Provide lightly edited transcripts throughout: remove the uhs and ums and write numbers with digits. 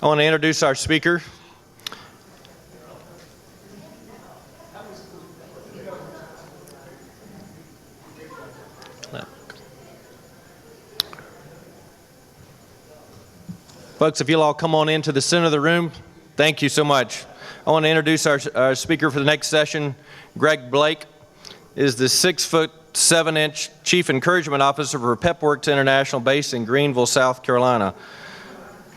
I want to introduce our speaker. Folks, if you'll all come on into the center of the room, thank you so much. I want to introduce our speaker for the next session. Greg Blake is the 6'7" Chief Encouragement Officer for PepWorks International, based in Greenville, South Carolina.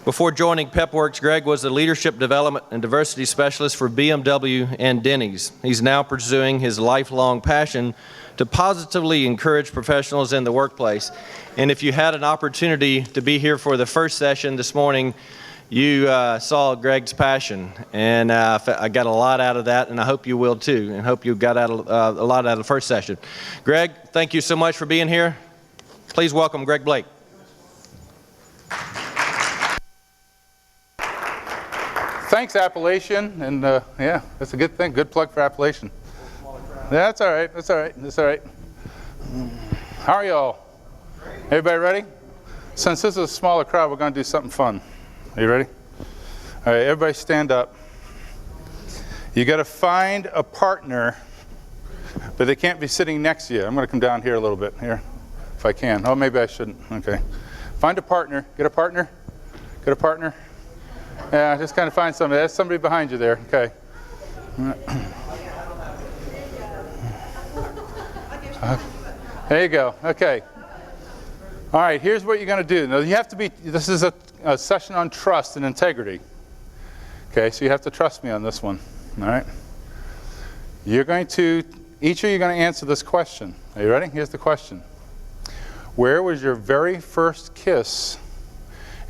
Before joining PepWorks, Greg was the Leadership Development and Diversity Specialist for BMW and Denny's. He's now pursuing his lifelong passion to positively encourage professionals in the workplace. And if you had an opportunity to be here for the first session this morning, you saw Greg's passion. And I got a lot out of that, and I hope you will too, and hope you got a lot out of the first session. Greg, thank you so much for being here. Please welcome Greg Blake. Thanks, Appalachian, and yeah, that's a good thing. Good plug for Appalachian. That's all right. That's all right. That's all right. How are y'all? Everybody ready? Since this is a smaller crowd, we're going to do something fun. Are you ready? All right, everybody stand up. You got to find a partner, but they can't be sitting next to you. I'm going to come down here a little bit here, if I can. Oh, maybe I shouldn't. Okay. Find a partner. Get a partner. Get a partner. Yeah, just kind of find somebody. That's somebody behind you there. Okay. There you go. Okay. All right, here's what you're going to do. Now, you have to be, this is a session on trust and integrity. Okay, so you have to trust me on this one. All right. You're going to, each of you are going to answer this question. Are you ready? Here's the question. Where was your very first kiss,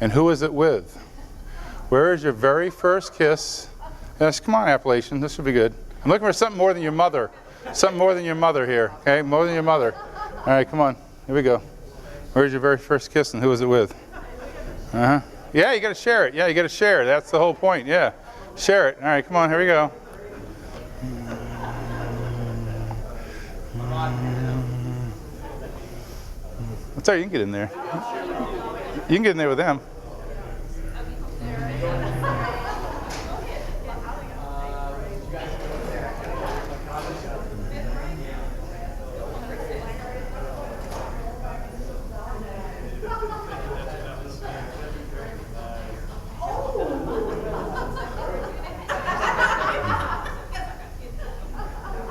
and who was it with? Where is your very first kiss? Yes, come on, Appalachian. This should be good. I'm looking for something more than your mother. Something more than your mother here. Okay, more than your mother. All right, come on. Here we go. Where's your very first kiss, and who was it with? Uh-huh. Yeah, you got to share it. Yeah, you got to share it. That's the whole point. Yeah, share it. All right, come on. Here we go. That's all right. You can get in there. You can get in there with them.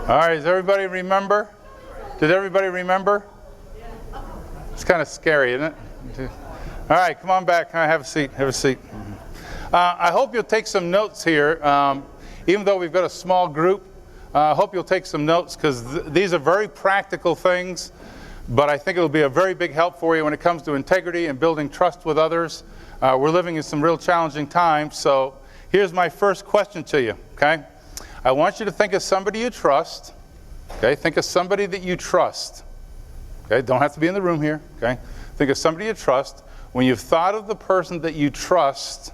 All right, does everybody remember? Did everybody remember? It's kind of scary, isn't it? All right, come on back. Have a seat. Have a seat. I hope you'll take some notes here. Even though we've got a small group, I hope you'll take some notes, because these are very practical things, but I think it'll be a very big help for you when it comes to integrity and building trust with others. We're living in some real challenging times, so here's my first question to you, okay? I want you to think of somebody you trust, okay? Think of somebody that you trust, okay? Don't have to be in the room here, okay? Think of somebody you trust. When you've thought of the person that you trust,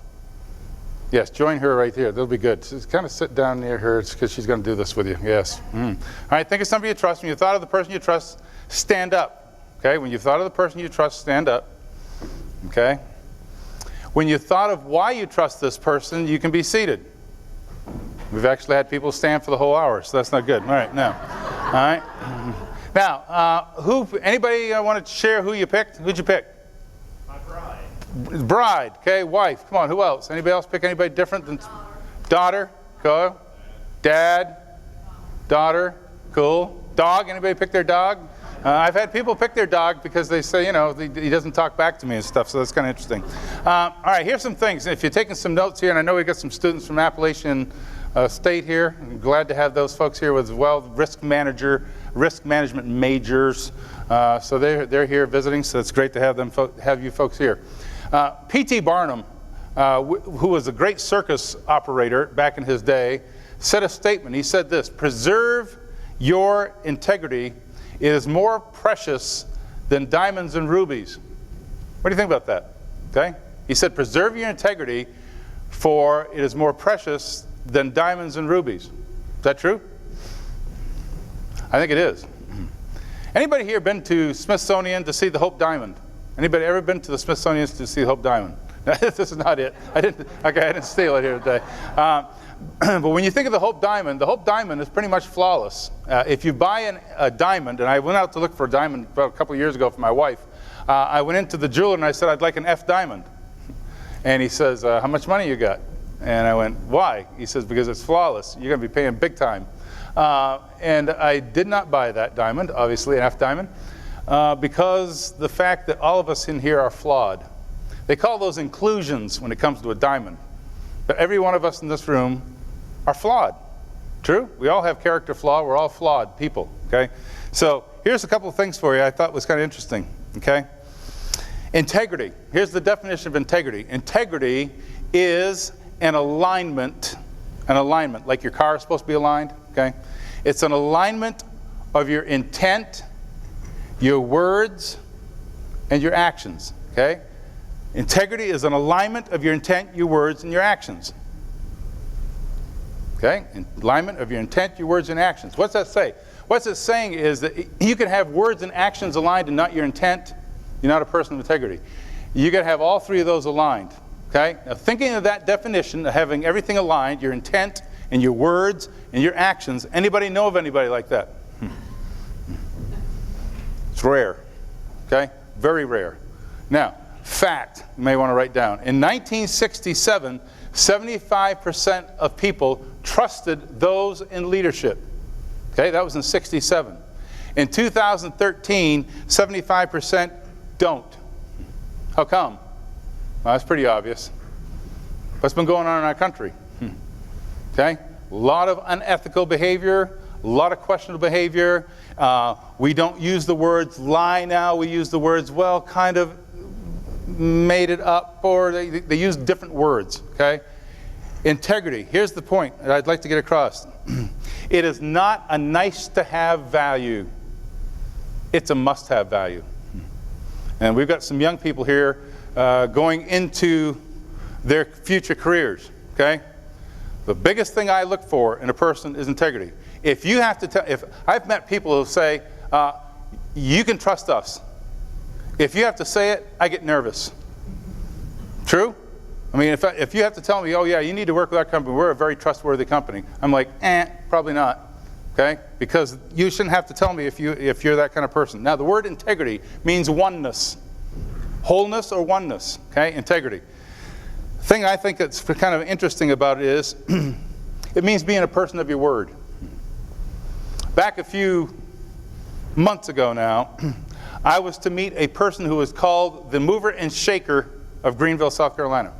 yes, join her right here. That'll be good. Just kind of sit down near her, because she's going to do this with you. Yes. All right, think of somebody you trust. When you've thought of the person you trust, stand up, okay? When you've thought of the person you trust, stand up, okay? When you thought of why you trust this person, you can be seated. We've actually had people stand for the whole hour, so that's not good. All right, now. All right. Now, anybody want to share who you picked? Who'd you pick? My bride. Bride, okay, wife. Come on, who else? Anybody else pick anybody different than daughter? Go. Dad, daughter, cool. Dog, anybody pick their dog? I've had people pick their dog because they say, you know, he doesn't talk back to me and stuff, so that's kind of interesting. All right, here's some things. If you're taking some notes here, and I know we've got some students from Appalachian State here. I'm glad to have those folks here as well, risk management majors. So they're here visiting, so it's great to have you folks here. P.T. Barnum, who was a great circus operator back in his day, said a statement. He said this: preserve your integrity. It is more precious than diamonds and rubies. What do you think about that? Okay? He said, preserve your integrity, for it is more precious than diamonds and rubies. Is that true? I think it is. Anybody here been to Smithsonian to see the Hope Diamond? Anybody ever been to the Smithsonian to see the Hope Diamond? This is not it. I didn't steal it here today. But when you think of the Hope Diamond is pretty much flawless. If you buy a diamond, and I went out to look for a diamond about a couple of years ago for my wife, I went into the jeweler and I said, I'd like an F diamond. And he says, how much money you got? And I went, why? He says, because it's flawless. You're going to be paying big time. And I did not buy that diamond, obviously, an F diamond, because the fact that all of us in here are flawed. They call those inclusions when it comes to a diamond. But every one of us in this room are flawed. True? We all have character flaw. We're all flawed people, okay? So here's a couple of things for you I thought was kind of interesting, okay? Integrity. Here's the definition of integrity. Integrity is an alignment, like your car is supposed to be aligned, okay? It's an alignment of your intent, your words, and your actions, okay? Integrity is an alignment of your intent, your words, and your actions. Okay? Alignment of your intent, your words, and actions. What's that say? What's it saying is that you can have words and actions aligned and not your intent. You're not a person of integrity. You got to have all three of those aligned. Okay? Now, thinking of that definition of having everything aligned, your intent and your words and your actions, anybody know of anybody like that? It's rare. Okay? Very rare. Now, fact you may want to write down. In 1967, 75% of people trusted those in leadership. Okay, that was in 67. In 2013, 75% don't. How come? Well, that's pretty obvious. What's been going on in our country? Okay, a lot of unethical behavior, a lot of questionable behavior. We don't use the words lie now. We use the words, well, kind of made it up, or they use different words, okay? Integrity, here's the point that I'd like to get across. It is not a nice-to-have value. It's a must-have value. And we've got some young people here going into their future careers, okay? The biggest thing I look for in a person is integrity. If you have to tell, if I've met people who say, you can trust us. If you have to say it, I get nervous. True? I mean, if you have to tell me, oh yeah, you need to work with our company, we're a very trustworthy company, I'm like, probably not. Okay? Because you shouldn't have to tell me if you're that kind of person. Now, the word integrity means oneness. Wholeness or oneness. Okay? Integrity. The thing I think that's kind of interesting about it is, it means being a person of your word. Back a few months ago now, I was to meet a person who was called the mover and shaker of Greenville, South Carolina.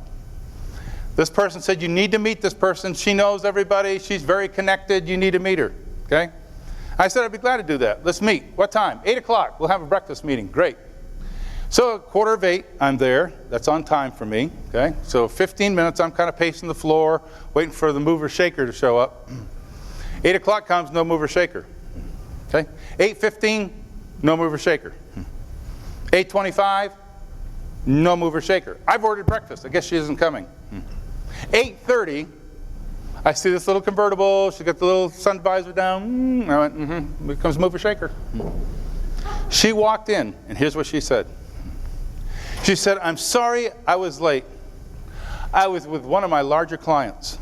This person said, you need to meet this person. She knows everybody. She's very connected. You need to meet her. Okay? I said, I'd be glad to do that. Let's meet. What time? 8 o'clock. We'll have a breakfast meeting. Great. So 7:45, I'm there. That's on time for me. Okay? So 15 minutes, I'm kind of pacing the floor, waiting for the mover shaker to show up. 8 o'clock comes, no mover shaker. Okay? 8:15, no mover shaker. 8:25, no mover shaker. I've ordered breakfast. I guess she isn't coming. 8:30, I see this little convertible. She's got the little sun visor down. I went, here comes mover shaker. She walked in, and here's what she said. She said, I'm sorry I was late. I was with one of my larger clients.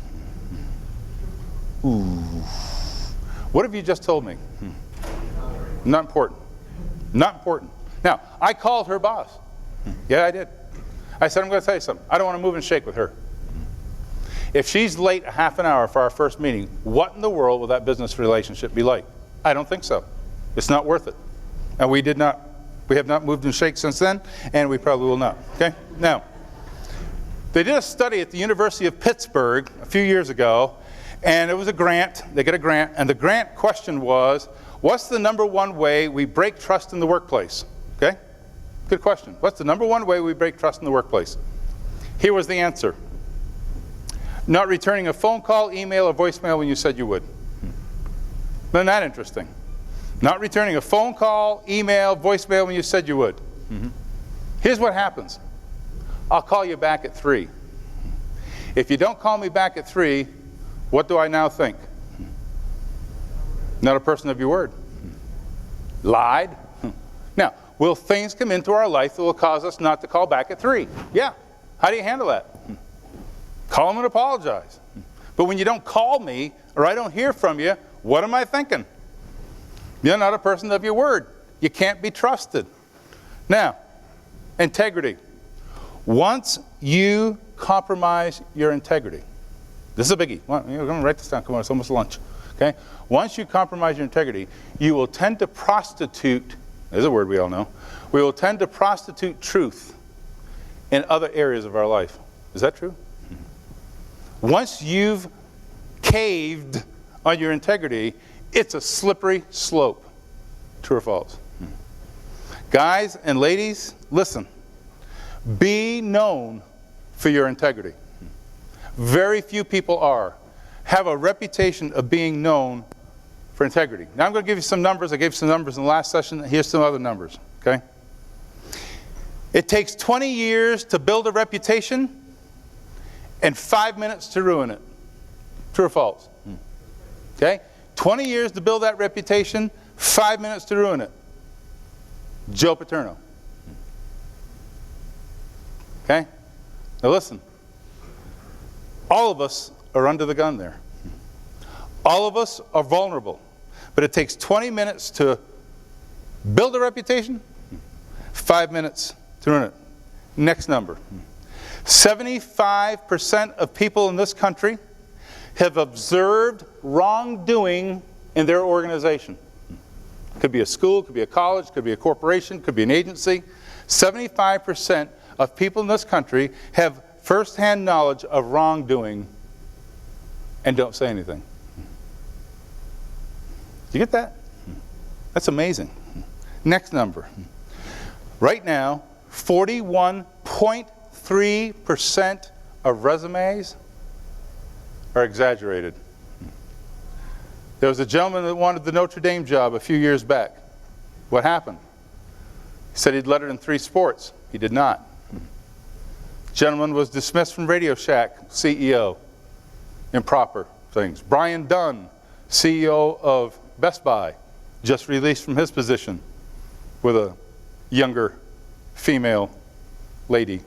Ooh. What have you just told me? Not important. Not important. Now, I called her boss. Yeah, I did. I said, I'm going to tell you something. I don't want to move and shake with her. If she's late a half an hour for our first meeting, what in the world will that business relationship be like? I don't think so. It's not worth it. And we have not moved and shake since then, and we probably will not. Okay? Now, they did a study at the University of Pittsburgh a few years ago, and it was a grant. They get a grant, and the grant question was, what's the number one way we break trust in the workplace? Okay? Good question. What's the number one way we break trust in the workplace? Here was the answer. Not returning a phone call, email, or voicemail when you said you would. Isn't that interesting? Not returning a phone call, email, voicemail when you said you would. Here's what happens. I'll call you back at 3. If you don't call me back at 3, what do I now think? Not a person of your word. Lied. Now, will things come into our life that will cause us not to call back at 3? Yeah, How do you handle that? Call them and apologize. But when you don't call me or I don't hear from you, what am I thinking? You're not a person of your word. You can't be trusted. Now, integrity. Once you compromise your integrity, this is a biggie. Come on, write this down. Come on, it's almost lunch. Okay? Once you compromise your integrity, you will tend to prostitute, there's a word we all know, we will tend to prostitute truth in other areas of our life. Is that true? Once you've caved on your integrity, it's a slippery slope. True or false? Guys and ladies, listen. Be known for your integrity. Very few people have a reputation of being known for integrity. Now I'm going to give you some numbers. I gave some numbers in the last session. Here's some other numbers, okay? It takes 20 years to build a reputation and 5 minutes to ruin it. True or false? Okay? 20 years to build that reputation, 5 minutes to ruin it. Joe Paterno. Okay? Now listen. All of us are under the gun there. All of us are vulnerable. But it takes 20 minutes to build a reputation, 5 minutes to ruin it. Next number. 75% of people in this country have observed wrongdoing in their organization. Could be a school, could be a college, could be a corporation, could be an agency. 75% of people in this country have first-hand knowledge of wrongdoing and don't say anything. Do you get that? That's amazing. Next number. Right now, 41.3% of resumes are exaggerated. There was a gentleman that wanted the Notre Dame job a few years back. What happened? He said he'd lettered in 3 sports. He did not. Gentleman was dismissed from Radio Shack, CEO. Improper things. Brian Dunn, CEO of Best Buy, just released from his position with a younger female lady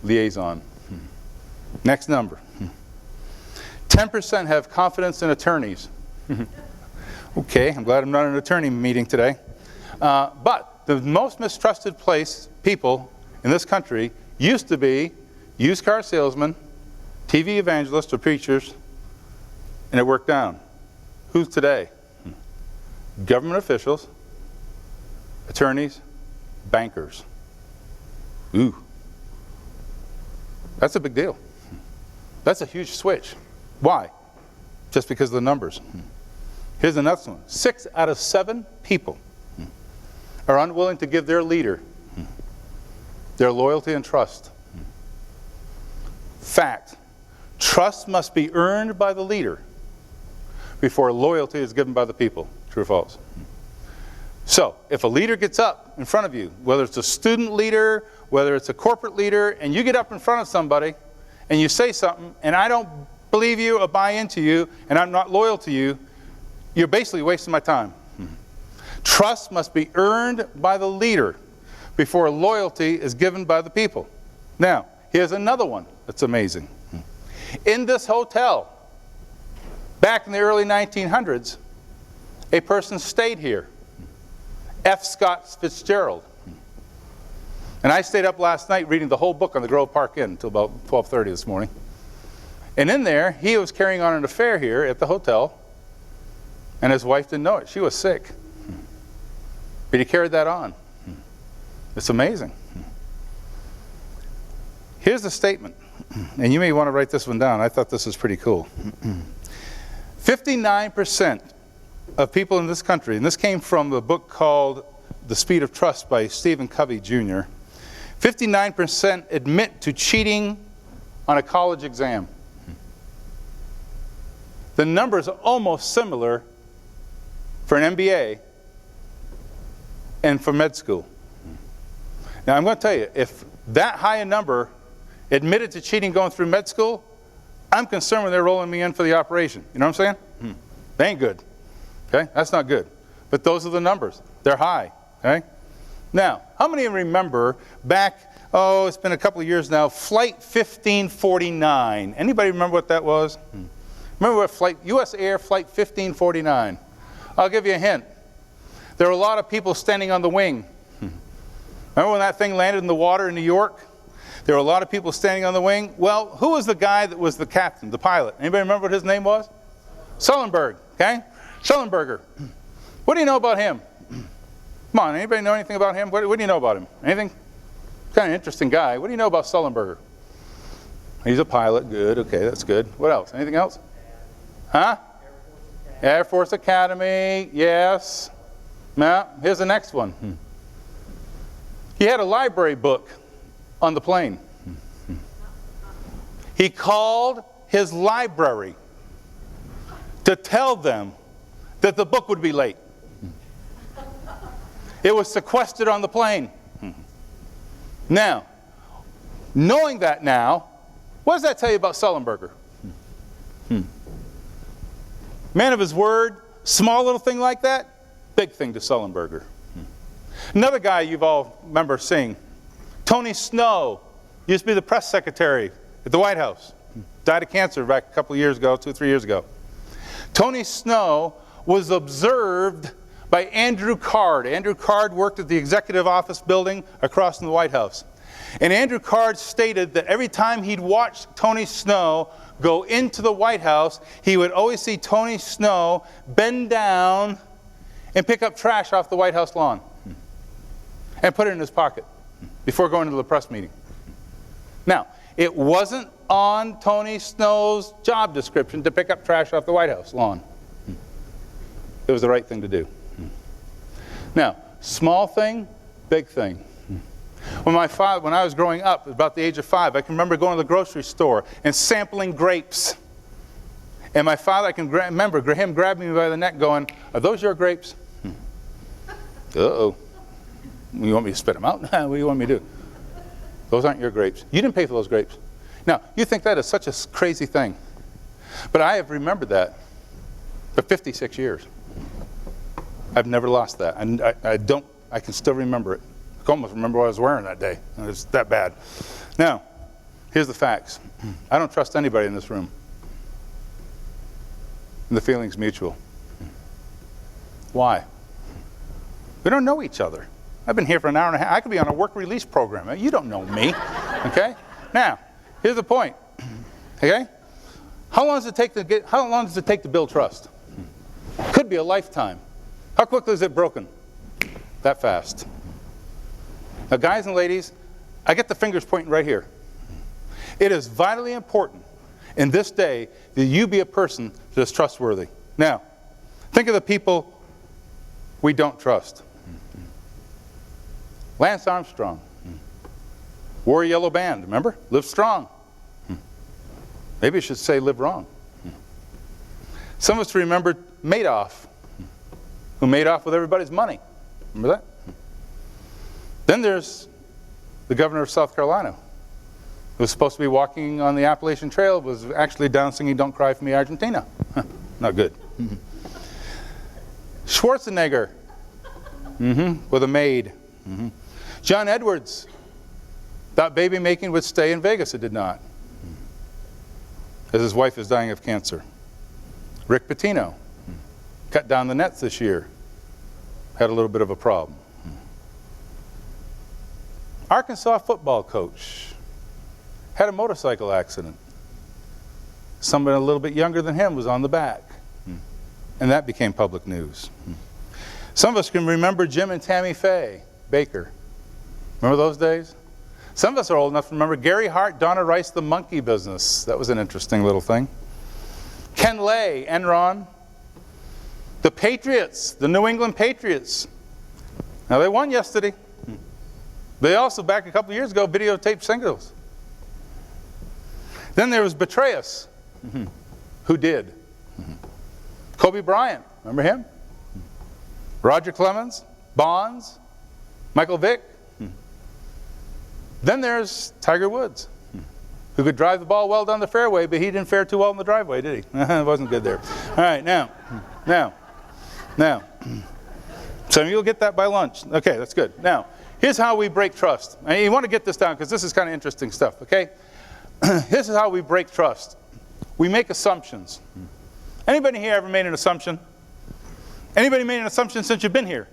liaison. Next number. 10% have confidence in attorneys. Okay, I'm glad I'm not in an attorney meeting today. But the most mistrusted people in this country used to be used car salesmen, TV evangelists or preachers, and it worked down. Who's today? Government officials, attorneys, bankers. Ooh. That's a big deal. That's a huge switch. Why? Just because of the numbers. Here's the next one. 6 out of 7 people are unwilling to give their leader their loyalty and trust. Fact. Trust must be earned by the leader before loyalty is given by the people. True or false? So, if a leader gets up in front of you, whether it's a student leader, whether it's a corporate leader, and you get up in front of somebody and you say something, and I don't believe you or buy into you, and I'm not loyal to you, you're basically wasting my time. Trust must be earned by the leader before loyalty is given by the people. Now, here's another one that's amazing. In this hotel, back in the early 1900s, a person stayed here, F. Scott Fitzgerald. And I stayed up last night reading the whole book on the Grove Park Inn until about 12:30 this morning. And in there, he was carrying on an affair here at the hotel, and his wife didn't know it. She was sick. But he carried that on. It's amazing. Here's the statement, and you may want to write this one down. I thought this was pretty cool. 59% of people in this country, and this came from a book called The Speed of Trust by Stephen Covey Jr., 59% admit to cheating on a college exam. The numbers are almost similar for an MBA and for med school. Now, I'm going to tell you, if that high a number admitted to cheating going through med school, I'm concerned when they're rolling me in for the operation. You know what I'm saying? They ain't good. Okay? That's not good. But those are the numbers. They're high. Okay? Now, how many remember back, it's been a couple of years now, Flight 1549? Anybody remember what that was? Remember what flight, U.S. Air Flight 1549? I'll give you a hint. There were a lot of people standing on the wing. Remember when that thing landed in the water in New York? There were a lot of people standing on the wing. Well, who was the guy that was the captain, the pilot? Anybody remember what his name was? Sullenberger, okay? Sullenberger. What do you know about him? Come on, anybody know anything about him? What do you know about him? Anything? Kind of interesting guy. What do you know about Sullenberger? He's a pilot. Good. Okay, that's good. What else? Anything else? Huh? Air Force Academy. Yes. Now, here's the next one. He had a library book on the plane. He called his library to tell them that the book would be late. It was sequestered on the plane. Now, knowing that now, what does that tell you about Sullenberger? Man of his word, small little thing like that, big thing to Sullenberger. Another guy you've all remember seeing, Tony Snow, used to be the press secretary at the White House. Died of cancer back a couple of years ago, 2 or 3 years ago. Tony Snow was observed by Andrew Card. Andrew Card worked at the executive office building across from the White House. And Andrew Card stated that every time he'd watch Tony Snow go into the White House, he would always see Tony Snow bend down and pick up trash off the White House lawn and put it in his pocket before going to the press meeting. Now, it wasn't on Tony Snow's job description to pick up trash off the White House lawn. It was the right thing to do. Now, small thing, big thing. When I was growing up, about the age of 5, I can remember going to the grocery store and sampling grapes. And my father, I can remember him grabbing me by the neck going, "Are those your grapes?" Uh-oh. You want me to spit them out? What do you want me to do? Those aren't your grapes. You didn't pay for those grapes. Now, you think that is such a crazy thing. But I have remembered that for 56 years. I've never lost that. And I can still remember it. I can almost remember what I was wearing that day. It's that bad. Now, here's the facts. I don't trust anybody in this room. And the feeling's mutual. Why? We don't know each other. I've been here for an hour and a half. I could be on a work release program. You don't know me. Okay? Now, here's the point. Okay? How long does it take to build trust? Could be a lifetime. How quickly is it broken? That fast. Now, guys and ladies, I get the fingers pointing right here. It is vitally important in this day that you be a person that is trustworthy. Now, think of the people we don't trust. Lance Armstrong. Wore a yellow band, remember? Live strong. Maybe I should say live wrong. Some of us remember Madoff, who made off with everybody's money. Remember that? Then there's the governor of South Carolina, who was supposed to be walking on the Appalachian Trail, was actually down singing "Don't Cry for Me, Argentina." Not good. Schwarzenegger, with a maid. John Edwards thought baby making would stay in Vegas. It did not, as his wife is dying of cancer. Rick Pitino cut down the nets this year. Had a little bit of a problem. Arkansas football coach had a motorcycle accident. Somebody a little bit younger than him was on the back. And that became public news. Some of us can remember Jim and Tammy Faye Baker. Remember those days? Some of us are old enough to remember Gary Hart, Donna Rice, the monkey business. That was an interesting little thing. Ken Lay, Enron. The Patriots, the New England Patriots. Now, they won yesterday. They also, back a couple of years ago, videotaped singles. Then there was Betrayus, who did. Kobe Bryant, remember him? Roger Clemens, Bonds, Michael Vick. Then there's Tiger Woods, who could drive the ball well down the fairway, but he didn't fare too well in the driveway, did he? It wasn't good there. All right, now. Some of you will get that by lunch. Okay, that's good. Now, Here's how we break trust. And you want to get this down because this is kind of interesting stuff, okay? This is how we break trust. We make assumptions. Anybody here ever made an assumption? Anybody made an assumption since you've been here?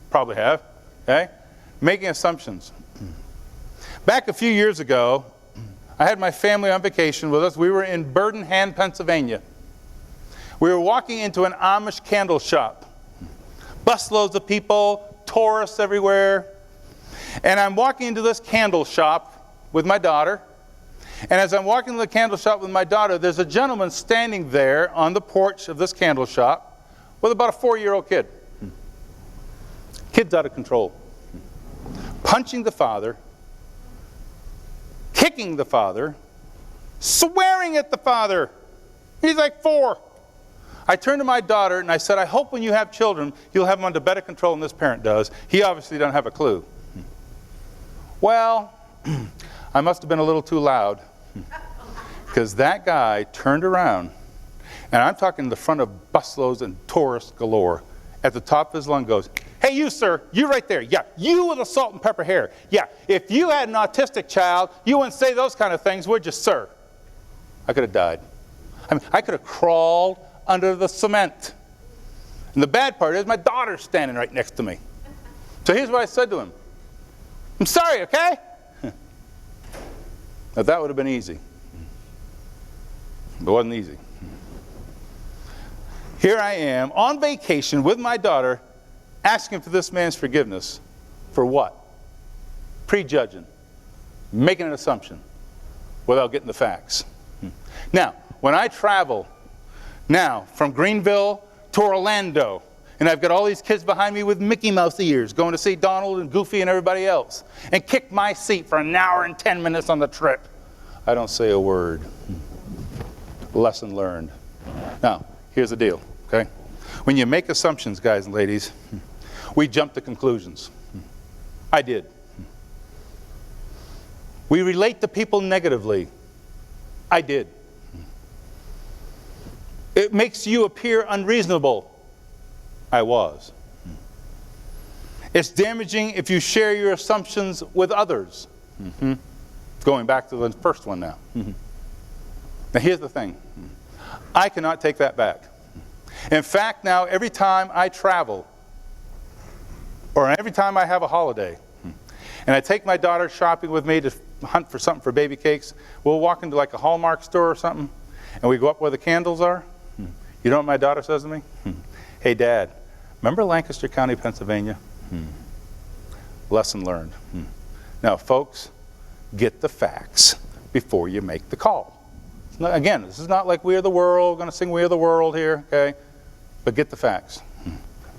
Probably have, okay? Making assumptions. Back a few years ago, I had my family on vacation with us. We were in Birmingham, Pennsylvania. We were walking into an Amish candle shop. Busloads of people, tourists everywhere. And I'm walking into this candle shop with my daughter. And as I'm walking to the candle shop with my daughter, there's a gentleman standing there on the porch of this candle shop with about a 4-year-old kid. Kid's out of control. Punching the father, kicking the father, swearing at the father. He's like 4. I turned to my daughter and I said, I hope when you have children, you'll have them under better control than this parent does. He obviously doesn't have a clue. Well, I must have been a little too loud because that guy turned around, and I'm talking the front of busloads and tourists galore. At the top of his lung goes, hey, you, sir, you right there. Yeah, you with the salt and pepper hair. Yeah, if you had an autistic child, you wouldn't say those kind of things, would you, sir? I could have died. I mean, I could have crawled under the cement. And the bad part is my daughter's standing right next to me. So here's what I said to him. I'm sorry, okay? Now that would have been easy. It wasn't easy. Here I am on vacation with my daughter asking for this man's forgiveness for what? Prejudging, making an assumption without getting the facts. Now, when I travel now from Greenville to Orlando, and I've got all these kids behind me with Mickey Mouse ears going to see Donald and Goofy and everybody else, and kick my seat for an hour and 10 minutes on the trip, I don't say a word. Lesson learned. Now, here's the deal, okay? When you make assumptions, guys and ladies, we jump to conclusions. I did. We relate to people negatively. I did. It makes you appear unreasonable. I was. It's damaging if you share your assumptions with others. Going back to the first one now. Now here's the thing. I cannot take that back. In fact, now every time I travel, or every time I have a holiday, and I take my daughter shopping with me to hunt for something for baby cakes, we'll walk into like a Hallmark store or something, and we go up where the candles are. You know what my daughter says to me? Hey, Dad, remember Lancaster County, Pennsylvania? Lesson learned. Now, folks, get the facts before you make the call. Again, this is not like We Are the World, going to sing We Are the World here, okay? But get the facts.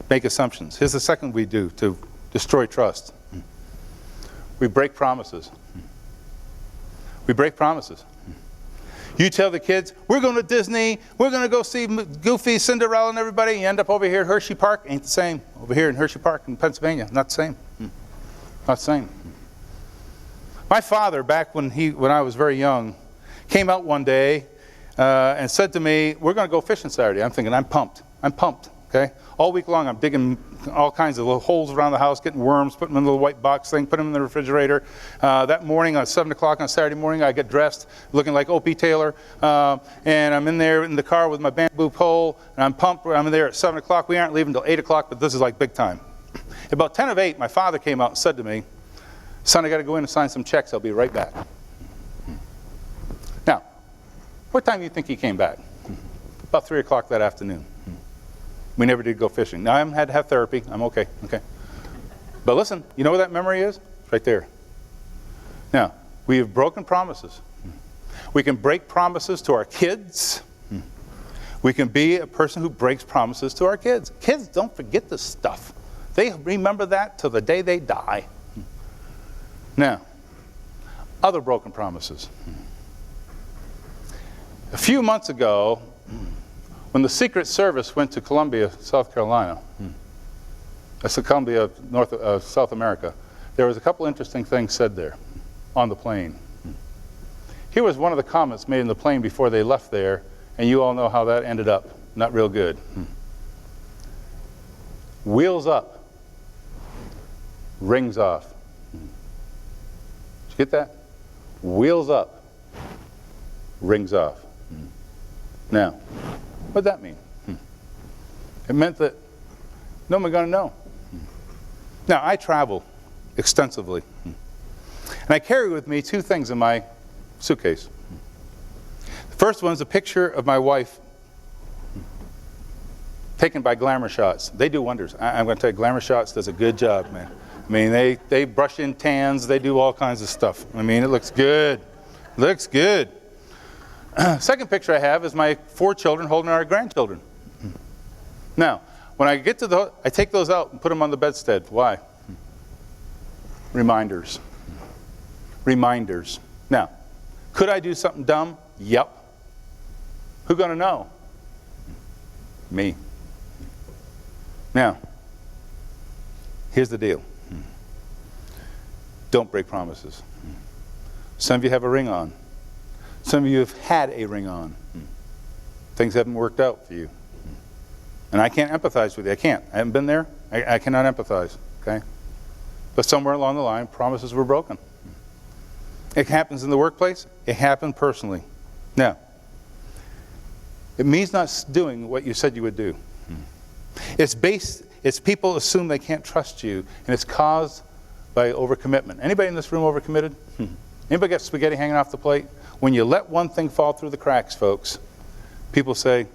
Make assumptions. Here's the second we do to destroy trust. We break promises. We break promises. You tell the kids, we're going to Disney, we're going to go see Goofy, Cinderella, and everybody, and you end up over here at Hershey Park. Ain't the same. Over here in Hershey Park in Pennsylvania, not the same. Not the same. My father, back when I was very young, came out one day and said to me, we're going to go fishing Saturday. I'm thinking, I'm pumped, okay? All week long, I'm digging all kinds of little holes around the house, getting worms, putting them in a little white box thing, putting them in the refrigerator. That morning, at 7 o'clock on Saturday morning, I get dressed, looking like Opie Taylor, and I'm in there in the car with my bamboo pole, and I'm pumped. I'm in there at 7 o'clock. We aren't leaving until 8 o'clock, but this is like big time. About 10 of 8, my father came out and said to me, son, I got to go in and sign some checks. I'll be right back. Now, what time do you think he came back? About 3 o'clock that afternoon. We never did go fishing. Now, I haven't had to have therapy. I'm okay. But listen, you know where that memory is? It's right there. Now, we have broken promises. We can break promises to our kids. We can be a person who breaks promises to our kids. Kids don't forget this stuff. They remember that till the day they die. Now, other broken promises. A few months ago, when the Secret Service went to Columbia, South Carolina, that's Columbia, South America, there was a couple interesting things said there on the plane. Here was one of the comments made in the plane before they left there, and you all know how that ended up. Not real good. Wheels up. rings off. Did you get that? Wheels up, rings off. Now, what'd that mean? It meant that no one going to know. Now, I travel extensively, and I carry with me two things in my suitcase. The first one is a picture of my wife taken by Glamour Shots. They do wonders. I'm going to tell you, Glamour Shots does a good job, man. I mean, they brush in tans, they do all kinds of stuff. I mean, it looks good. Looks good. Second picture I have is my 4 children holding our grandchildren. Now, when I get to I take those out and put them on the bedstead. Why? Reminders. Reminders. Now, could I do something dumb? Yep. Who's going to know? Me. Now, here's the deal. Don't break promises. Some of you have a ring on. Some of you have had a ring on. Things haven't worked out for you. And I can't empathize with you. I can't. I haven't been there. I cannot empathize. Okay? But somewhere along the line, promises were broken. It happens in the workplace. It happened personally. Now, it means not doing what you said you would do. It's people assume they can't trust you, and it's caused by overcommitment. Anybody in this room overcommitted? Anybody got spaghetti hanging off the plate? When you let one thing fall through the cracks, folks, people say,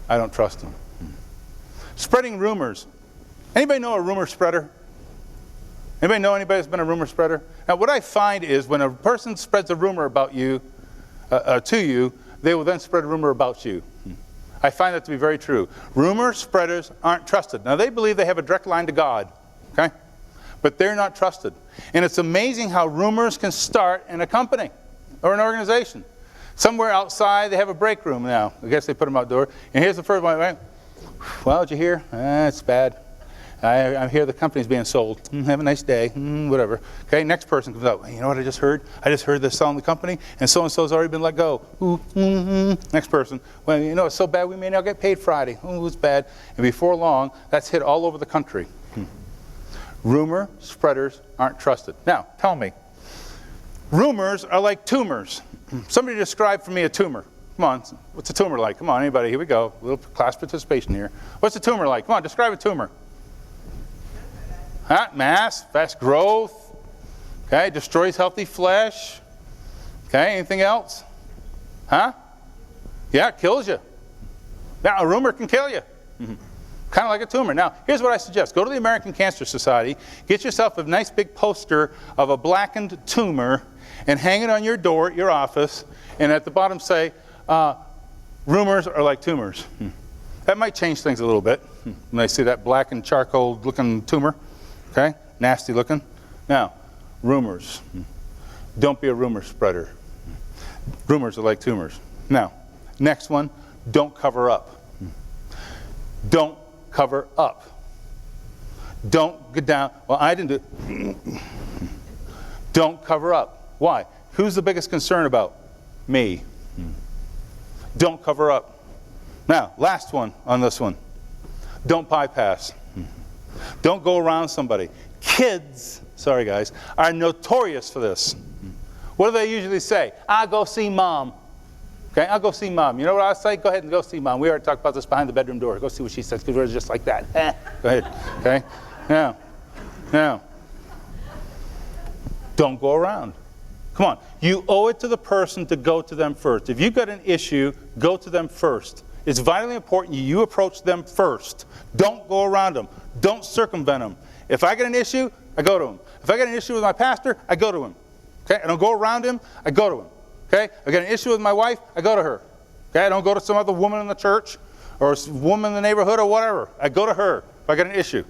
I don't trust them. Spreading rumors. Anybody know a rumor spreader? Anybody know anybody that's been a rumor spreader? Now, what I find is when a person spreads a rumor about you, to you, they will then spread a rumor about you. I find that to be very true. Rumor spreaders aren't trusted. Now, they believe they have a direct line to God, okay? But they're not trusted. And it's amazing how rumors can start in a company or an organization. Somewhere outside, they have a break room now. I guess they put them outdoors. And here's the first one, right? Well, did you hear? It's bad. I hear the company's being sold. Have a nice day. Whatever. Okay, next person comes out. You know what I just heard? I just heard they're selling the company, and so-and-so's already been let go. Next person. Well, you know, it's so bad we may not get paid Friday. It's bad. And before long, that's hit all over the country. Rumor spreaders aren't trusted. Now, tell me. Rumors are like tumors. Somebody describe for me a tumor. Come on. What's a tumor like? Come on, anybody. Here we go. A little class participation here. What's a tumor like? Come on, describe a tumor. Mass, fast growth. Okay, destroys healthy flesh. Okay, anything else? Yeah, it kills you. Now, a rumor can kill you. Kind of like a tumor. Now, here's what I suggest. Go to the American Cancer Society, get yourself a nice big poster of a blackened tumor, and hang it on your door at your office, and at the bottom say, rumors are like tumors. That might change things a little bit when they see that blackened charcoal-looking tumor. Okay, nasty looking. Now, rumors. Don't be a rumor spreader. Rumors are like tumors. Now, next one, don't cover up. Don't cover up. Don't get down. Well, I didn't do it. Don't cover up. Why? Who's the biggest concern about? Me. Don't cover up. Now, last one on this one. Don't bypass. Don't go around somebody. Kids, sorry guys, are notorious for this. What do they usually say? I'll go see mom. Okay, I'll go see mom. You know what I'll say? Go ahead and go see mom. We already talked about this behind the bedroom door. Go see what she says, because we're just like that. Go ahead. Okay? Now, don't go around. Come on. You owe it to the person to go to them first. If you've got an issue, go to them first. It's vitally important you approach them first. Don't go around them. Don't circumvent them. If I get an issue, I go to him. If I get an issue with my pastor, I go to him. Okay? I don't go around him, I go to him. Okay? I got an issue with my wife, I go to her. Okay? I don't go to some other woman in the church or a woman in the neighborhood or whatever. I go to her if I got an issue.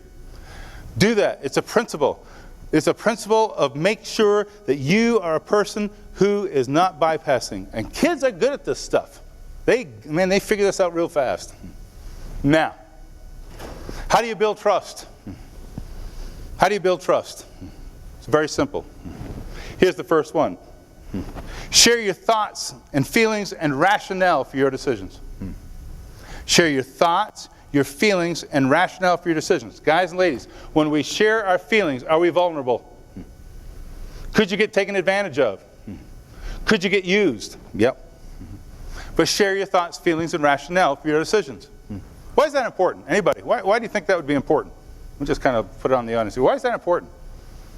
Do that. It's a principle. It's a principle of make sure that you are a person who is not bypassing. And kids are good at this stuff. They figure this out real fast. Now, how do you build trust? How do you build trust? It's very simple. Here's the first one. Share your thoughts and feelings and rationale for your decisions. Share your thoughts, your feelings and rationale for your decisions. Guys and ladies, when we share our feelings, are we vulnerable? Could you get taken advantage of? Could you get used? Yep. But share your thoughts, feelings, and rationale for your decisions. Why is that important? Anybody? Why do you think that would be important? We'll just kind of put it on the audience. Why is that important?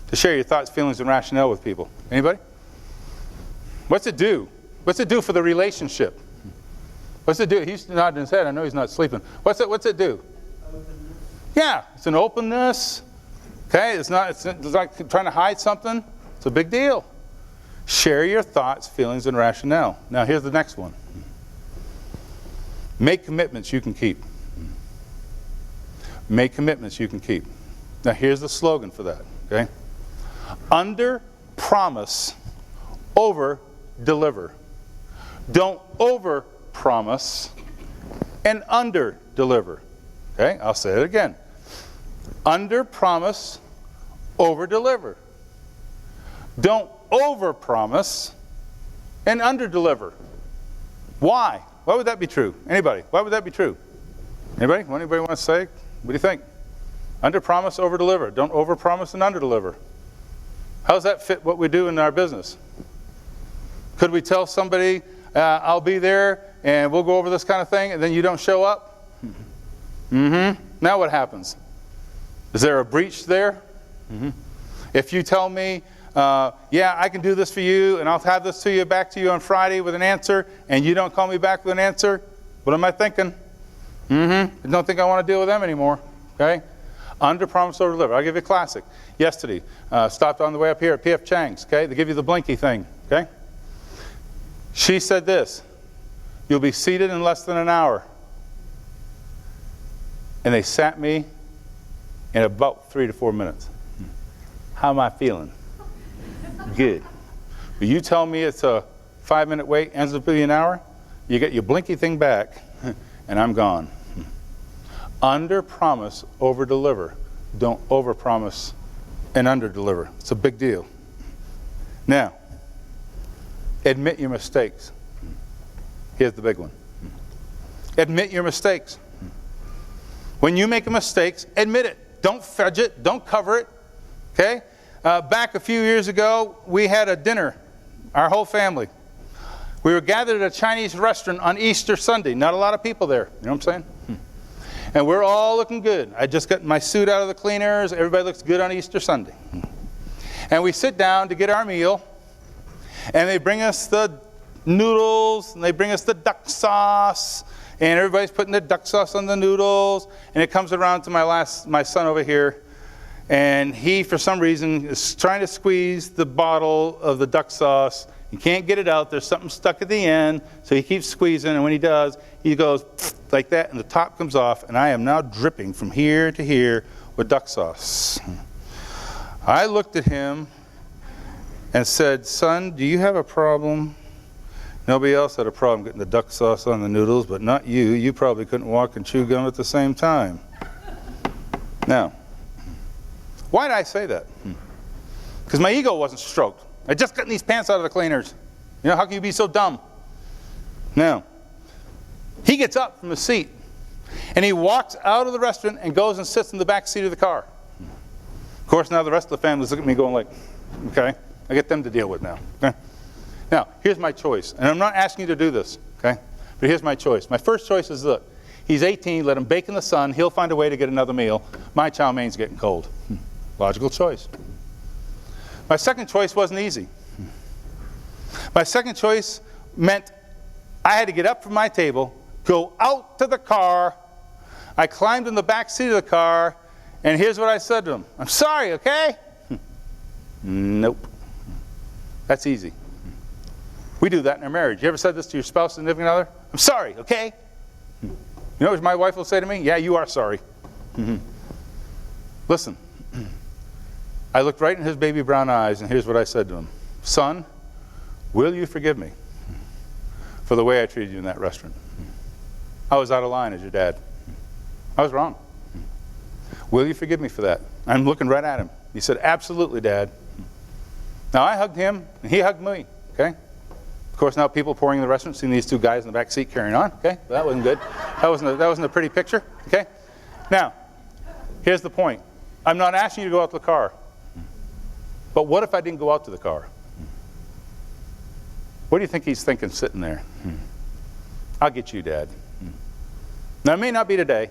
To share your thoughts, feelings, and rationale with people. Anybody? What's it do? What's it do for the relationship? What's it do? He's nodding his head. I know he's not sleeping. What's it do? Yeah, it's an openness. Okay, it's like trying to hide something. It's a big deal. Share your thoughts, feelings, and rationale. Now here's the next one. Make commitments you can keep. Make commitments you can keep. Now here's the slogan for that, okay? Under promise, over deliver. Don't over promise and under deliver. Okay, I'll say it again. Under promise, over deliver. Don't over promise and under deliver. Why? Why would that be true? Anybody? Why would that be true? Anybody? Anybody want to say? What do you think? Under promise, over deliver. Don't over promise and under deliver. How does that fit what we do in our business? Could we tell somebody, I'll be there and we'll go over this kind of thing, and then you don't show up? Mm-hmm. Now what happens? Is there a breach there? Mm-hmm. If you tell me, yeah, I can do this for you, and I'll have this to you back to you on Friday with an answer, and you don't call me back with an answer, what am I thinking? Mm-hmm. I don't think I want to deal with them anymore. Okay? Under promise, over deliver. I'll give you a classic. Yesterday, stopped on the way up here at P.F. Chang's. Okay? They give you the blinky thing. Okay? She said this, you'll be seated in less than an hour. And they sat me in about 3 to 4 minutes. How am I feeling? Good. But you tell me it's a 5-minute wait, ends up being an hour, you get your blinky thing back, and I'm gone. Under promise, over deliver. Don't over promise and under deliver. It's a big deal. Now, admit your mistakes. Here's the big one. Admit your mistakes. When you make a mistake, admit it. Don't fudge it. Don't cover it. Okay? Back a few years ago, we had a dinner, our whole family. We were gathered at a Chinese restaurant on Easter Sunday. Not a lot of people there. You know what I'm saying? And we're all looking good. I just got my suit out of the cleaners. Everybody looks good on Easter Sunday. And we sit down to get our meal. And they bring us the noodles, and they bring us the duck sauce, and everybody's putting the duck sauce on the noodles, and it comes around to my son over here, and he, for some reason, is trying to squeeze the bottle of the duck sauce. He can't get it out. There's something stuck at the end, so he keeps squeezing, and when he does, he goes like that, and the top comes off, and I am now dripping from here to here with duck sauce. I looked at him and said, son, do you have a problem? Nobody else had a problem getting the duck sauce on the noodles, but not you. You probably couldn't walk and chew gum at the same time. Now, why did I say that? Because my ego wasn't stroked. I just gotten these pants out of the cleaners. You know, how can you be so dumb? Now, he gets up from the seat, and he walks out of the restaurant and goes and sits in the back seat of the car. Of course, now the rest of the family's looking at me going like, okay, I get them to deal with now. Okay? Now, here's my choice. And I'm not asking you to do this, okay? But here's my choice. My first choice is, look, he's 18, let him bake in the sun. He'll find a way to get another meal. My chow main's getting cold. Logical choice. My second choice wasn't easy. My second choice meant I had to get up from my table, go out to the car. I climbed in the back seat of the car, and here's what I said to him. I'm sorry, okay? Nope. That's easy. We do that in our marriage. You ever said this to your spouse, significant other? I'm sorry, okay? You know what my wife will say to me? Yeah, you are sorry. Listen, I looked right in his baby brown eyes, and here's what I said to him. Son, will you forgive me for the way I treated you in that restaurant? I was out of line as your dad. I was wrong. Will you forgive me for that? I'm looking right at him. He said, absolutely, Dad. Now, I hugged him, and he hugged me, okay? Of course, now people pouring in the restaurant, seeing these two guys in the back seat carrying on, okay? That wasn't good. That wasn't a pretty picture, okay? Now, here's the point. I'm not asking you to go out to the car. But what if I didn't go out to the car? What do you think he's thinking sitting there? I'll get you, Dad. Now, it may not be today,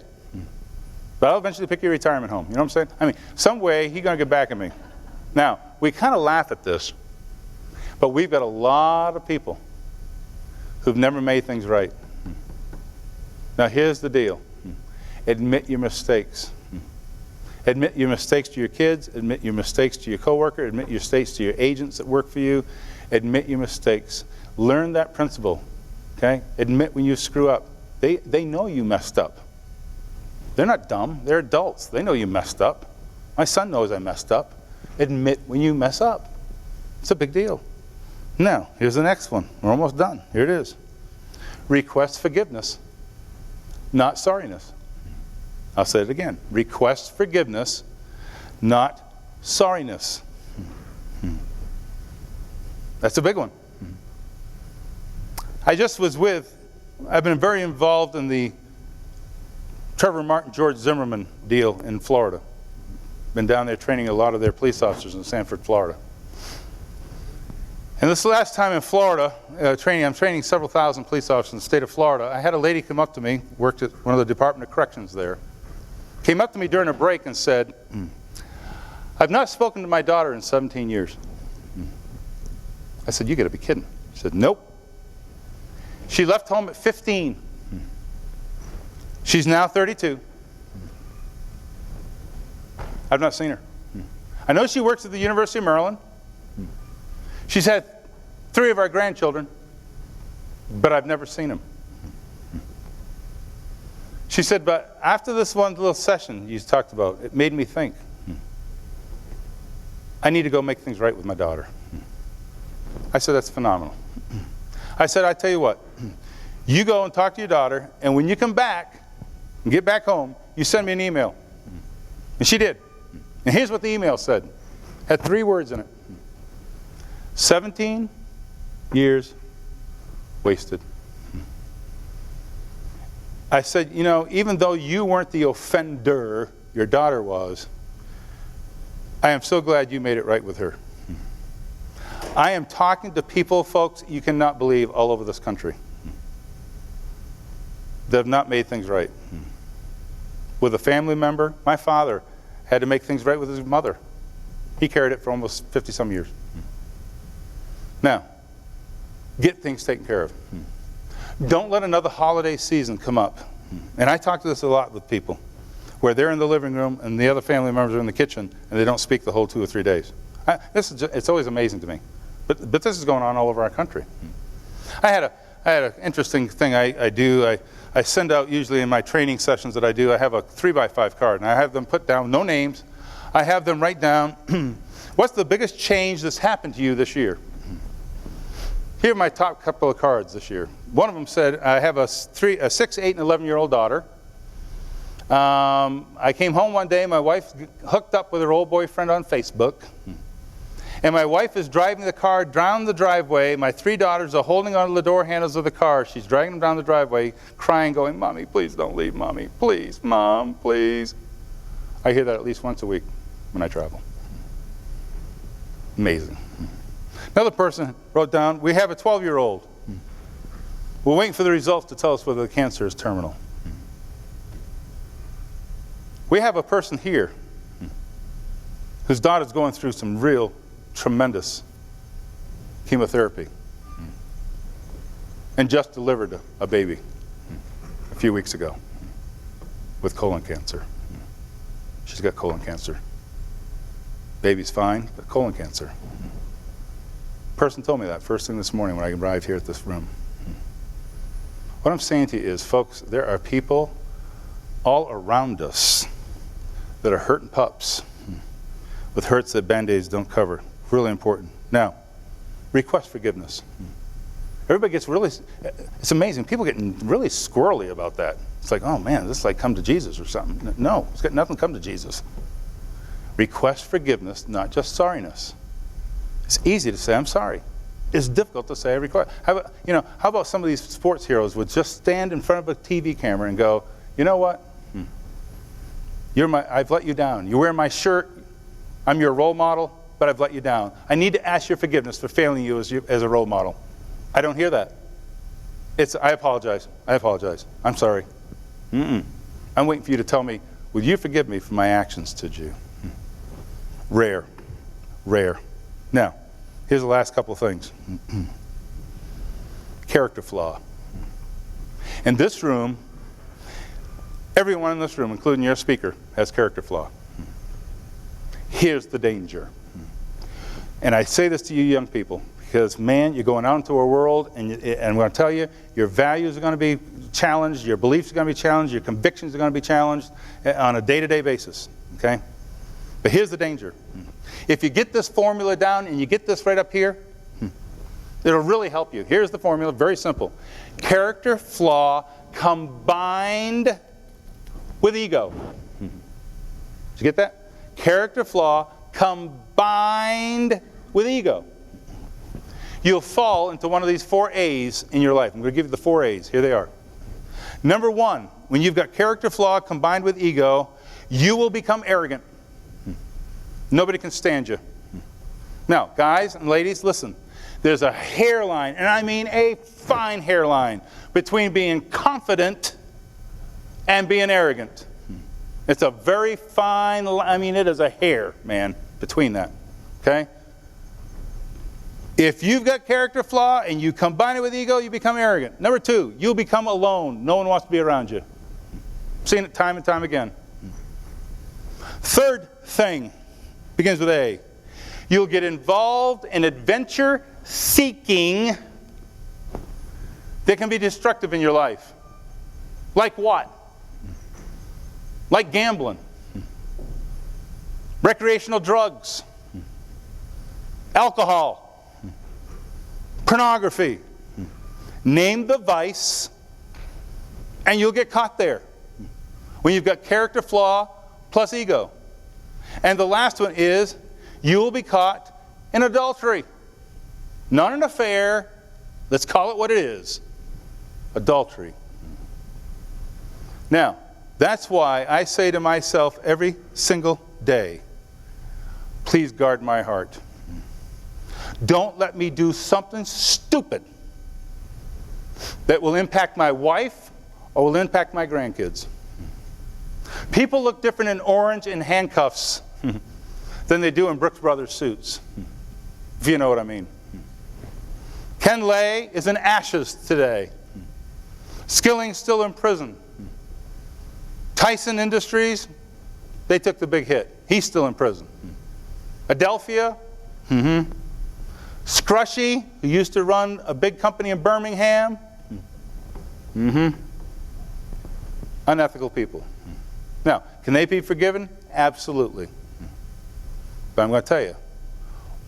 but I'll eventually pick your retirement home. You know what I'm saying? I mean, some way he's going to get back at me. Now, we kind of laugh at this, but we've got a lot of people who've never made things right. Now, here's the deal. Admit your mistakes. Admit your mistakes to your kids. Admit your mistakes to your coworker. Admit your mistakes to your agents that work for you. Admit your mistakes. Learn that principle. Okay? Admit when you screw up. They know you messed up. They're not dumb. They're adults. They know you messed up. My son knows I messed up. Admit when you mess up. It's a big deal. Now, here's the next one. We're almost done. Here it is. Request forgiveness, not sorriness. I'll say it again. Request forgiveness, not sorriness. That's a big one. I've been very involved in the Trevor Martin, George Zimmerman deal in Florida. Been down there training a lot of their police officers in Sanford, Florida. And this last time in Florida, I'm training several thousand police officers in the state of Florida. I had a lady come up to me, worked at one of the Department of Corrections there, came up to me during a break and said, I've not spoken to my daughter in 17 years. I said, you got to be kidding. She said, nope. She left home at 15. She's now 32. I've not seen her. I know she works at the University of Maryland. She's had 3 of our grandchildren, but I've never seen them. She said, but after this one little session you talked about, it made me think, I need to go make things right with my daughter. I said, that's phenomenal. I said, I tell you what, you go and talk to your daughter, and when you come back and get back home, you send me an email. And she did. And here's what the email said. Had 3 words in it. 17 years wasted. I said, you know, even though you weren't the offender, your daughter was, I am so glad you made it right with her. I am talking to people, folks, you cannot believe, all over this country that have not made things right. With a family member, my father had to make things right with his mother. He carried it for almost 50-some years. Now, get things taken care of. Don't let another holiday season come up. And I talk to this a lot with people, where they're in the living room and the other family members are in the kitchen and they don't speak the whole 2 or 3 days. It's always amazing to me. But this is going on all over our country. I had an interesting thing I do. I send out, usually in my training sessions that I do, I have a 3x5 card, and I have them put down, no names. I have them write down, what's the biggest change that's happened to you this year? Here are my top couple of cards this year. One of them said, I have a 6, 8, and 11-year-old daughter. I came home one day, my wife hooked up with her old boyfriend on Facebook. And my wife is driving the car down the driveway. My 3 daughters are holding onto the door handles of the car. She's dragging them down the driveway, crying, going, Mommy, please don't leave, Mommy. Please, Mom, please. I hear that at least once a week when I travel. Amazing. Another person wrote down, we have a 12-year-old. We're waiting for the results to tell us whether the cancer is terminal. We have a person here whose daughter's going through some real tremendous chemotherapy and just delivered a baby a few weeks ago with colon cancer. She's got colon cancer. Baby's fine, but colon cancer. Person told me that first thing this morning when I arrived here at this room. What I'm saying to you is, folks, there are people all around us that are hurting pups with hurts that Band-Aids don't cover. Really important. Now, request forgiveness. Everybody gets really, it's amazing. People get really squirrely about that. It's like, oh man, this is like come to Jesus or something. No, it's got nothing to come to Jesus. Request forgiveness, not just sorriness. It's easy to say, I'm sorry. It's difficult to say, I request. How about some of these sports heroes would just stand in front of a TV camera and go, you know what? I've let you down. You wear my shirt. I'm your role model, but I've let you down. I need to ask your forgiveness for failing you as a role model. I don't hear that. I apologize. I apologize. I'm sorry. I'm waiting for you to tell me, will you forgive me for my actions to you? Rare. Rare. Now, here's the last couple of things. Character flaw. In this room, everyone in this room, including your speaker, has character flaw. Here's the danger. And I say this to you young people, because, man, you're going out into a world, and I'm going to tell you, your values are going to be challenged, your beliefs are going to be challenged, your convictions are going to be challenged on a day-to-day basis, okay? But here's the danger. If you get this formula down and you get this right up here, it'll really help you. Here's the formula, very simple. Character flaw combined with ego. Did you get that? Character flaw combined with ego. You'll fall into one of these 4 A's in your life. I'm going to give you the 4 A's. Here they are. Number 1, when you've got character flaw combined with ego, you will become arrogant. Nobody can stand you. Now, guys and ladies, listen. There's a hairline, and I mean a fine hairline, between being confident and being arrogant. It's a very fine, it is a hair, man, between that. Okay? If you've got character flaw and you combine it with ego, you become arrogant. Number 2, you'll become alone. No one wants to be around you. I've seen it time and time again. Third thing begins with A. You'll get involved in adventure seeking that can be destructive in your life. Like what? Like gambling, recreational drugs, alcohol, pornography. Name the vice, and you'll get caught there when you've got character flaw plus ego. And the last one is you will be caught in adultery. Not an affair. Let's call it what it is. Adultery. Now, that's why I say to myself every single day, please guard my heart. Don't let me do something stupid that will impact my wife or will impact my grandkids. People look different in orange and handcuffs than they do in Brooks Brothers suits, if you know what I mean. Ken Lay is in ashes today. Skilling's still in prison. Tyson Industries, they took the big hit. He's still in prison. Adelphia, Scrushy, who used to run a big company in Birmingham, unethical people. Now, can they be forgiven? Absolutely. But I'm going to tell you,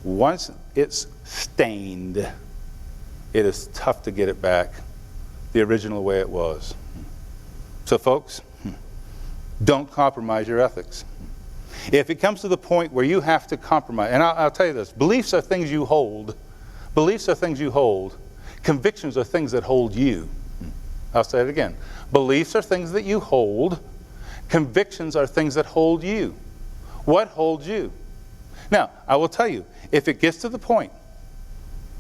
once it's stained, it is tough to get it back the original way it was. So folks, don't compromise your ethics. If it comes to the point where you have to compromise, and I'll tell you this, beliefs are things you hold. Beliefs are things you hold. Convictions are things that hold you. I'll say it again. Beliefs are things that you hold. Convictions are things that hold you. What holds you? Now, I will tell you, if it gets to the point,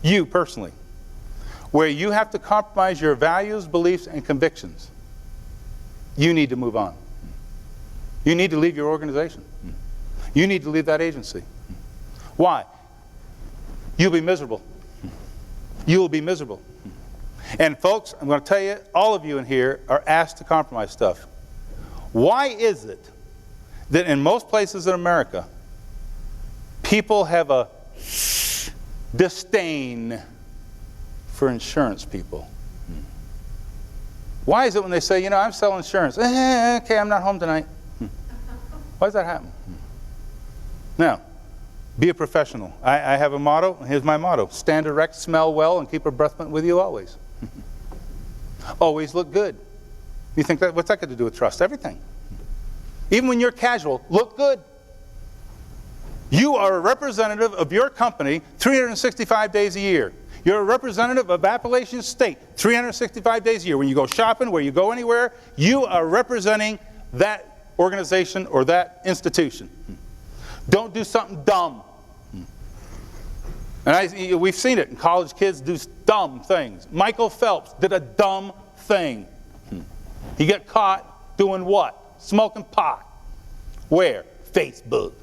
you personally, where you have to compromise your values, beliefs, and convictions, you need to move on. You need to leave your organization. You need to leave that agency. Why? You'll be miserable. You will be miserable. And folks, I'm going to tell you, all of you in here are asked to compromise stuff. Why is it that in most places in America, people have a disdain for insurance people? Why is it when they say, I'm selling insurance, okay, I'm not home tonight? Why does that happen? Now, be a professional. I have a motto. Here's my motto. Stand erect, smell well, and keep a breath mint with you always. Always look good. You think what's that got to do with trust? Everything. Even when you're casual, look good. You are a representative of your company 365 days a year. You're a representative of Appalachian State 365 days a year. When you go shopping, where you go anywhere, you are representing that organization or that institution. Don't do something dumb. And we've seen it. College kids do dumb things. Michael Phelps did a dumb thing. He got caught doing what? Smoking pot. Where? Facebook.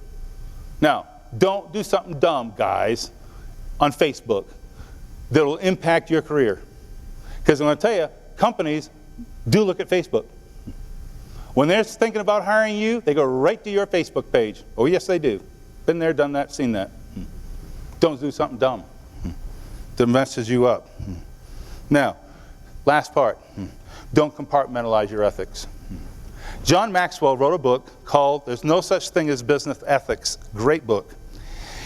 Now, don't do something dumb, guys, on Facebook that will impact your career. Because I'm going to tell you, companies do look at Facebook. When they're thinking about hiring you, they go right to your Facebook page. Oh, yes, they do. Been there, done that, seen that. Don't do something dumb that messes you up. Now, last part. Don't compartmentalize your ethics. John Maxwell wrote a book called There's No Such Thing as Business Ethics. Great book.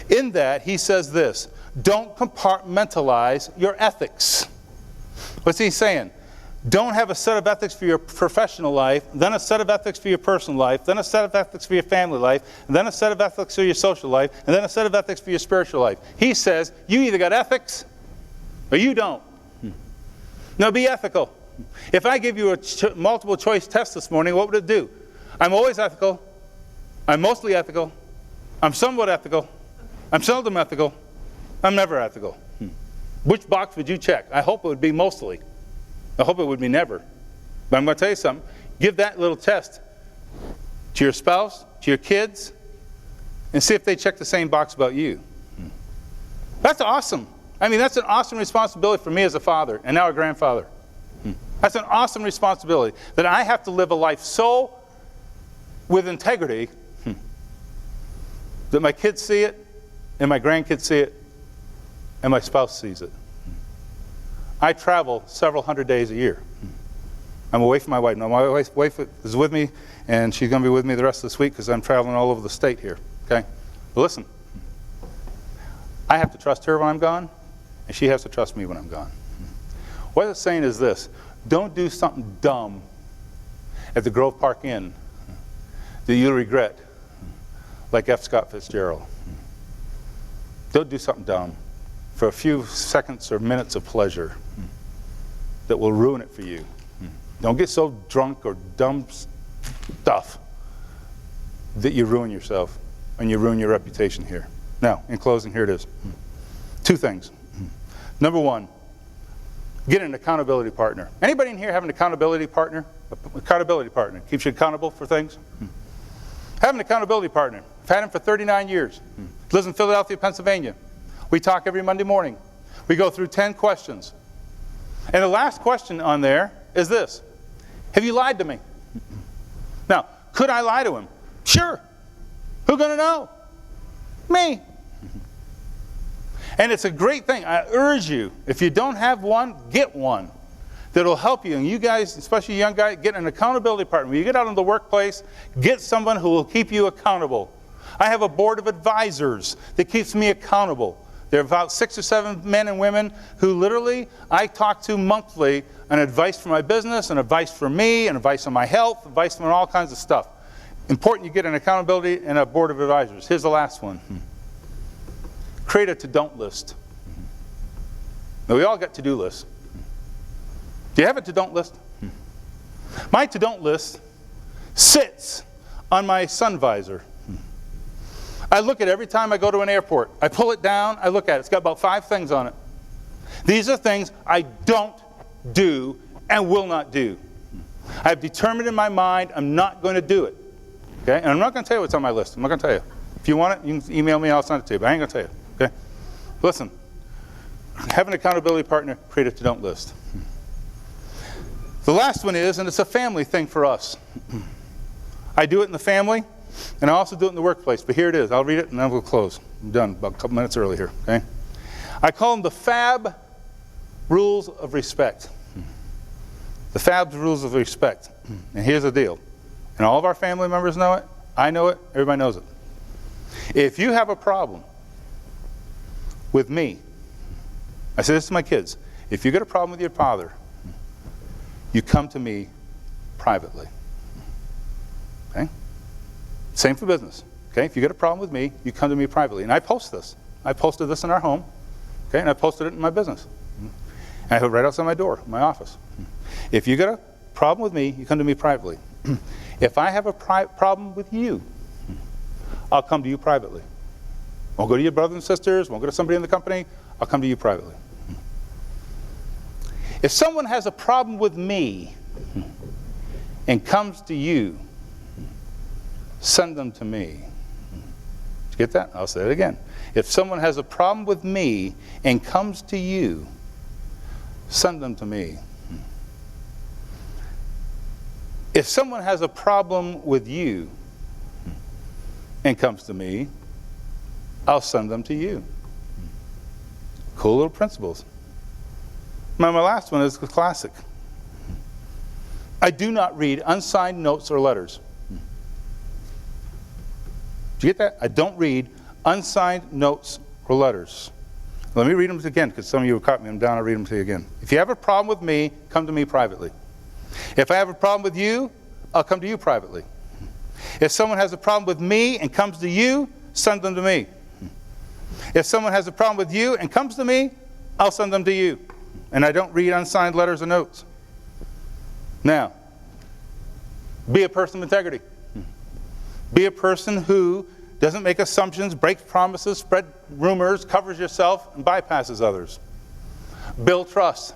In that, he says this: don't compartmentalize your ethics. What's he saying? Don't have a set of ethics for your professional life, then a set of ethics for your personal life, then a set of ethics for your family life, and then a set of ethics for your social life, and then a set of ethics for your spiritual life. He says, you either got ethics or you don't. Now be ethical. If I give you a multiple choice test this morning, what would it do? I'm always ethical. I'm mostly ethical. I'm somewhat ethical. I'm seldom ethical. I'm never ethical. Which box would you check? I hope it would be mostly. I hope it would be never. But I'm going to tell you something. Give that little test to your spouse, to your kids, and see if they check the same box about you. That's awesome. I mean, that's an awesome responsibility for me as a father and now a grandfather. That's an awesome responsibility that I have to live a life so with integrity that my kids see it, and my grandkids see it, and my spouse sees it. I travel several hundred days a year. I'm away from my wife. No, my wife is with me, and she's going to be with me the rest of this week because I'm traveling all over the state here. Okay? But listen, I have to trust her when I'm gone, and she has to trust me when I'm gone. What it's saying is this: don't do something dumb at the Grove Park Inn that you'll regret, like F. Scott Fitzgerald. Don't do something dumb for a few seconds or minutes of pleasure that will ruin it for you. Don't get so drunk or dumb stuff that you ruin yourself and you ruin your reputation here. Now, in closing, here it is. Two things. Number one, get an accountability partner. Anybody in here have an accountability partner? Accountability partner. Keeps you accountable for things? Have an accountability partner. I've had him for 39 years. Lives in Philadelphia, Pennsylvania. We talk every Monday morning. We go through 10 questions. And the last question on there is this: have you lied to me? Now, could I lie to him? Sure. Who's going to know? Me. And it's a great thing. I urge you, if you don't have one, get one that'll help you. And you guys, especially young guys, get an accountability partner. When you get out in the workplace, get someone who will keep you accountable. I have a board of advisors that keeps me accountable. There are about 6 or 7 men and women who literally I talk to monthly on advice for my business, and advice for me, and advice on my health, advice on all kinds of stuff. Important you get an accountability and a board of advisors. Here's the last one. Create a to-don't list. Now, we all got to-do lists. Do you have a to-don't list? My to-don't list sits on my sun visor. I look at it every time I go to an airport. I pull it down, I look at it. It's got about 5 things on it. These are things I don't do and will not do. I've determined in my mind I'm not going to do it. Okay? And I'm not going to tell you what's on my list. I'm not going to tell you. If you want it, you can email me and I'll send it to you. But I ain't going to tell you. Okay? Listen. Have an accountability partner, create a to-don't list. The last one is, and it's a family thing for us. I do it in the family, and I also do it in the workplace. But here it is. I'll read it, and then we'll close. I'm done about a couple minutes early here. Okay? I call them the FAB rules of respect. The FAB rules of respect. And here's the deal. And all of our family members know it. I know it. Everybody knows it. If you have a problem with me, I say this to my kids: if you get a problem with your father, you come to me privately. Okay? Same for business. Okay? If you get a problem with me, you come to me privately. And I post this. I posted this in our home. Okay? And I posted it in my business. And I have it right outside my door, my office. If you get a problem with me, you come to me privately. If I have a problem with you, I'll come to you privately. Won't go to your brothers and sisters, won't go to somebody in the company, I'll come to you privately. If someone has a problem with me and comes to you, send them to me. Did you get that? I'll say it again. If someone has a problem with me and comes to you, send them to me. If someone has a problem with you and comes to me, I'll send them to you. Cool little principles. My last one is the classic. I do not read unsigned notes or letters. Did you get that? I don't read unsigned notes or letters. Let me read them again, because some of you have caught me. I'm down. I'll read them to you again. If you have a problem with me, come to me privately. If I have a problem with you, I'll come to you privately. If someone has a problem with me and comes to you, send them to me. If someone has a problem with you and comes to me, I'll send them to you. And I don't read unsigned letters or notes. Now, be a person of integrity. Be a person who doesn't make assumptions, breaks promises, spread rumors, covers yourself, and bypasses others. Build trust.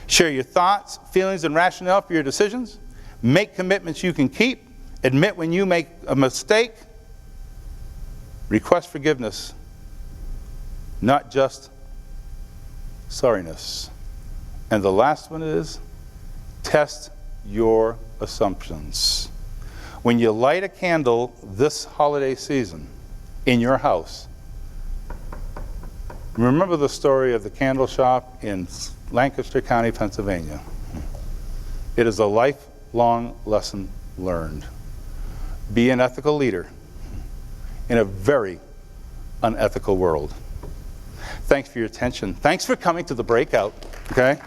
Share your thoughts, feelings, and rationale for your decisions. Make commitments you can keep. Admit when you make a mistake. Request forgiveness, not just sorriness. And the last one is test your assumptions. When you light a candle this holiday season in your house, remember the story of the candle shop in Lancaster County, Pennsylvania. It is a lifelong lesson learned. Be an ethical leader in a very unethical world. Thanks for your attention. Thanks for coming to the breakout, okay?